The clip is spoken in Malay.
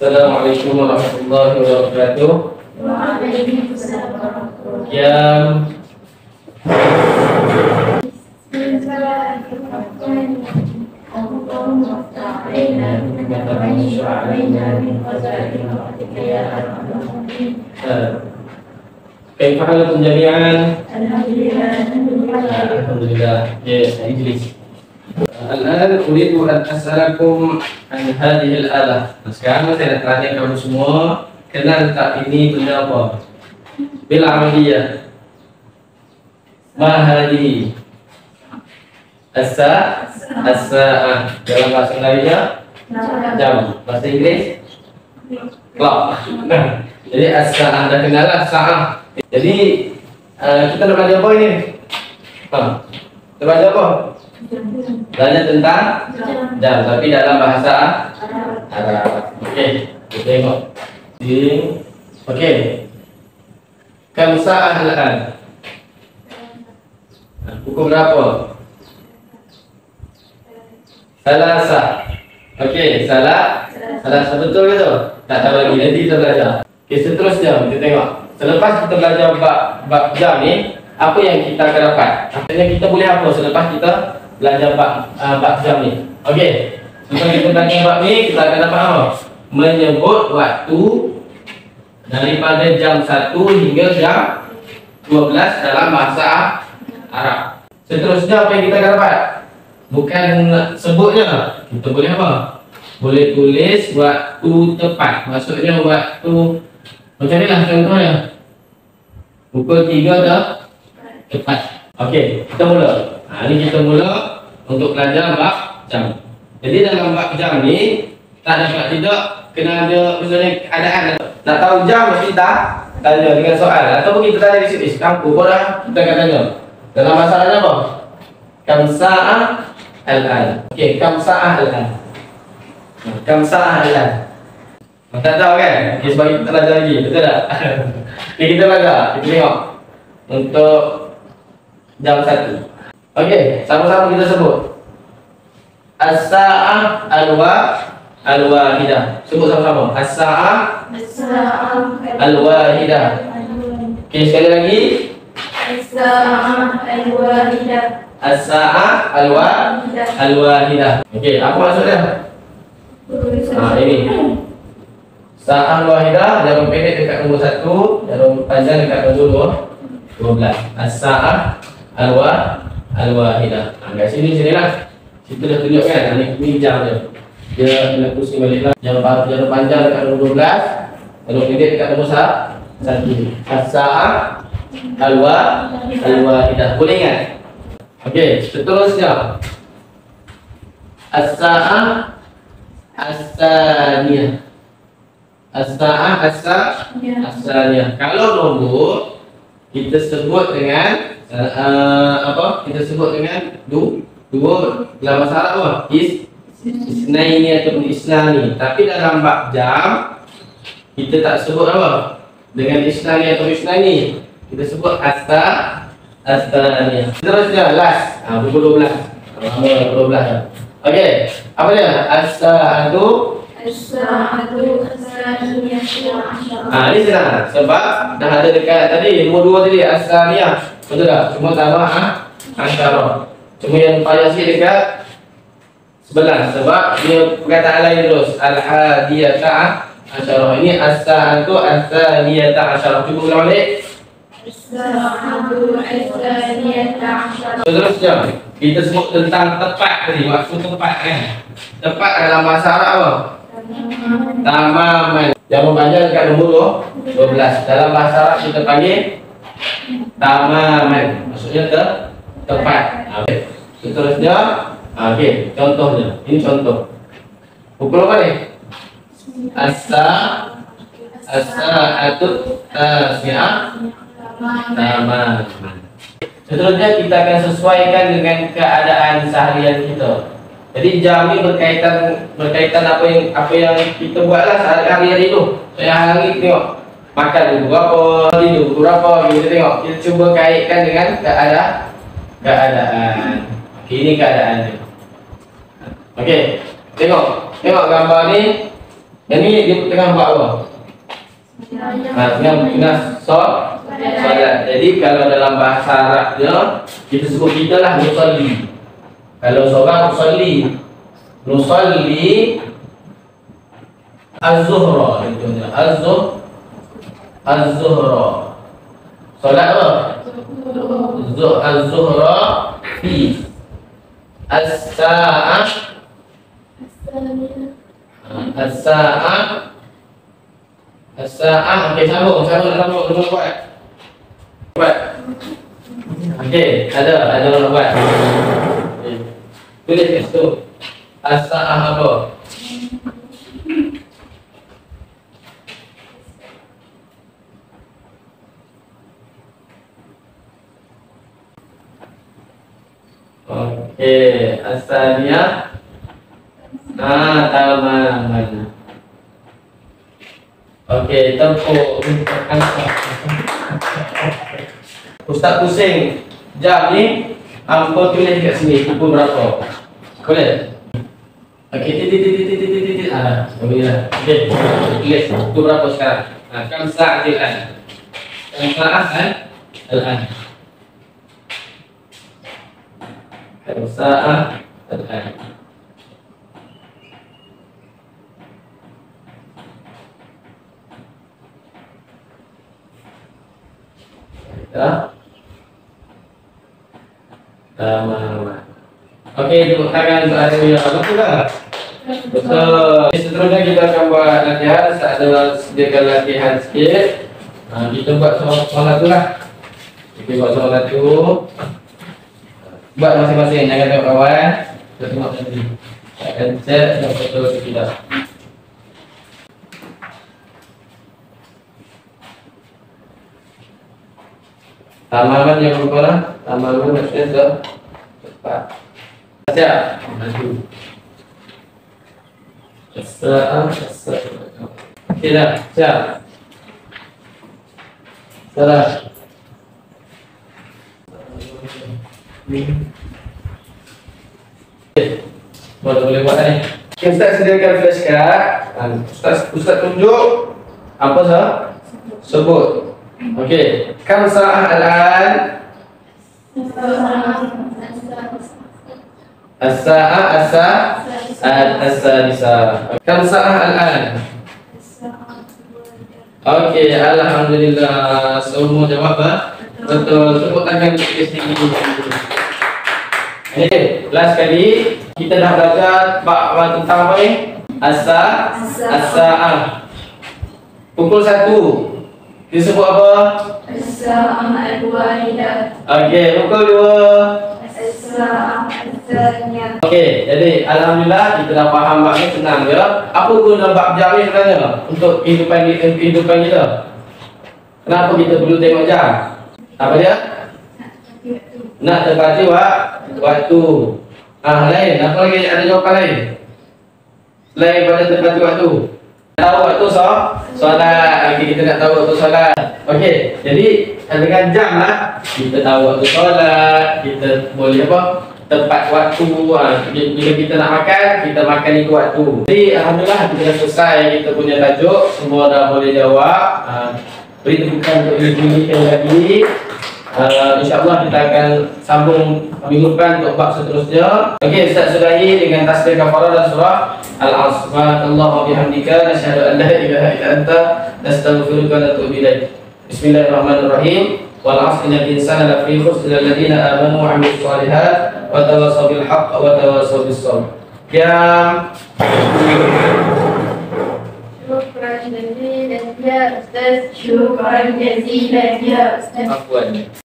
Assalamualaikum warahmatullahi wabarakatuh. Waalaikumsalam warahmatullahi Jam Kaifa halakum jami'an? Alhamdulillah. Yes, Idris. Al-an uridu an as'alakum an hadhihi al-alah. Sekarang saya nak tanya kamu semua, kenal tak ini benda apa? Bil amaliyah. Ma hadhihi? As-sa'ah. Dalam bahasa Melayu jam. Bahasa Inggeris clock. Jadi as-sa'ah dah kenal lah sa'ah. Jadi kita nak belajar apa ini? Kita belajar apa? Belajar tentang jam, tapi dalam bahasa Arab. Okey, kita tengok. Okey. Kam sa'ah al-an? Pukul berapa? Salasa. Okey, salasa betul ke tu? Tak tahu lagi, nanti kita belajar. Okey, seterusnya kita tengok. Selepas kita belajar bab jam ni, apa yang kita akan dapat? Maksudnya kita boleh apa selepas kita belajar bab jam ni? Okey. Selepas kita belajar bab ni, kita akan dapat apa? Menyebut waktu daripada jam 1 hingga jam 12 dalam bahasa Arab. Seterusnya apa yang kita akan dapat? Bukan sebutnya, kita boleh apa? Boleh tulis waktu tepat. Maksudnya waktu macam ni lah contohnya. Pukul 3 dah tepat. Okey, kita mula. Ni kita mula untuk belajar bab jam. Jadi dalam bab jam ni tak dapat tidak kena ada misalnya keadaan. Nak tahu jam mesti tak tanya dengan soal ataupun kita tanya di sini. Kamu dah kita akan tanya. Dalam masalahnya apa? Kam sa'ah al-an. Okey, kam sa'ah al-an. Kam sa'ah al-an. Tak tahu kan? Okey, sebab kita belajar lagi, betul tak? Okey, kita belajar. Kita tengok untuk jam 1. Okey, sama-sama kita sebut. As-sa'ah al-wahidah. Sebut sama-sama. As-sa'ah al-wahidah. Okey, sekali lagi. As-sa'ah al-wahidah. As-sa'ah al-wahidah. Okey, apa maksudnya? Ini. Sa'ah al-wahidah, jarum pendek dekat nombor 1, jarum panjang dekat nombor 12. As-sa'ah al-wahidah. Kat sinilah. Kita dah tunjuk kan, ni jam dia. Dia kena pusing balik lah. Jarum panjang dekat nombor 12, jarum pendek dekat nombor 1. As-sa'ah al-wahidah. Boleh ingat? Okey, seterusnya. As-sa'ah as-saniyah. As-sa'ah as-saniyah. Kalau nombor kita sebut dengan apa? Kita sebut dengan dua dalam bahasa Arab apa? Isnaini ataupun isnani. Tapi dalam bab jam kita tak sebut apa? Dengan isnani atau isnani. Kita sebut as-saniyah. Seterusnya last. Pukul 12. Pukul 12. Okey. Apa dia? As-sa'atu ini senang sebab dah ada dekat tadi nombor 2 tadi as-saniyah. Betul tak? Cuma tambah asyarah. Cuma yang payah sikit dekat 11 sebab dia perkataan lain terus. Al-hadiyata asyarah. Ini as-sa'atu as-saniyata asyarah. Cuba ulang balik. As-sa'atu as-saniyata asyarah. Seterusnya kita sebut tentang tepat tadi, waktu tepat kan. Tepat dalam bahasa Arab apa? Tamaman. Jarum panjang dekat nombor 12. Dalam bahasa Arab kita panggil tamaman. Maksudnya tepat. Seterusnya, okey, contohnya. Ini contoh. Pukul apa ni? As-sa'atu tasmi'ah tamaman. Seterusnya kita akan sesuaikan dengan keadaan seharian kita. Jadi jam ni berkaitan apa yang kita buatlah sehari-hari tu. Saya hari tengok makan dulu berapa, tidur berapa, kita tengok. Kita cuba kaitkan dengan keadaan. Okey, ini keadaannya. Okey, tengok gambar ni. Yang ni dia tengah buat apa? Tengah solat. Jadi kalau dalam bahasa Arab dia, kita sebut kita lah nusalli. Kalau seorang nusalli az-zuhra, contohnya az-zuhra. Solat apa? Az-zuhra fi as-sa'ah as-sa'ah. Okey, sambung buat. Okey, ada orang buat. Okey. Tulis kat situ. As-sa'ah apa? Okey, asalnya tamaman. Okey, tempoh Ustaz pusing. Jam ni hampa tulis kat sini pukul berapa? Boleh? Okey, titik. Bolehlah. Okey, tulis pukul berapa sekarang? Kam saat al-an. Kam saat al-an. Kam saat al-an. Ya. Okey, tepuk tangan untuk hari ini. Betul tak? Betul. Seterusnya kita akan buat latihan. Ada sediakan latihan sikit. Kita buat soalan tu lah. Kita buat soalan tu. Buat masing-masing. Jangan tengok kawan. Kita tengok nanti. Saya akan cek yang betul atau tidak. Tamaman yang berapa? Tamaman maksudnya cepat. Siap. Maju. Okey dah. Siap. Salah. Boleh buat ni. Ustaz sediakan flashcard. Ustaz tunjuk apa sah? Sebut. Okey. Kam sa'ah al-an? As-sa'ah as-sadisah. Kam sa'ah al-an? Okey, alhamdulillah. Semua jawab betul. Tepuk tangan ke sini. Okey, last kali kita dah belajar bab tentang apa ni? As-sa'ah. Pukul 1. Disebut apa? As-sa'ah al-wahidah. Okey, pukul 2. As-sa'ah al-thaniyah. Okey, jadi alhamdulillah kita dah faham bab ni, senang je. Apa guna bab jam ni sebenarnya untuk kehidupan kita? Kenapa kita perlu tengok jam? Apa dia? Nak tepati waktu. Lain. Apa lagi ada jawapan lain? Selain pada tepati waktu. Tahu waktu solat. Okey, kita nak tahu waktu solat. Okey, jadi dengan jam lah kita tahu waktu solat, kita boleh apa? Tepat waktu. Bila kita nak makan, kita makan ikut waktu. Jadi alhamdulillah kita dah selesai kita punya tajuk. Semua dah boleh jawab. Beri tepukan untuk ibu-ibu yang lagi. InsyaAllah kita akan sambung minggu depan untuk bab seterusnya. Okey, Ustaz sudahi dengan tasbih kafarah dan surah Al-Asr. Subhanallah wa bihamdika nasyhadu an la ilaha illa anta nastaghfiruka wa natubu ilaik. Bismillahirrahmanirrahim. Wal 'asri innal insana lafi khusr illa alladziina aamanu wa 'amilus shalihaat wa tawassaw bil haqq wa tawassaw bis sabr. Syukran jazilan ya Ustaz. Syukran jazilan ya Ustaz. Afwan.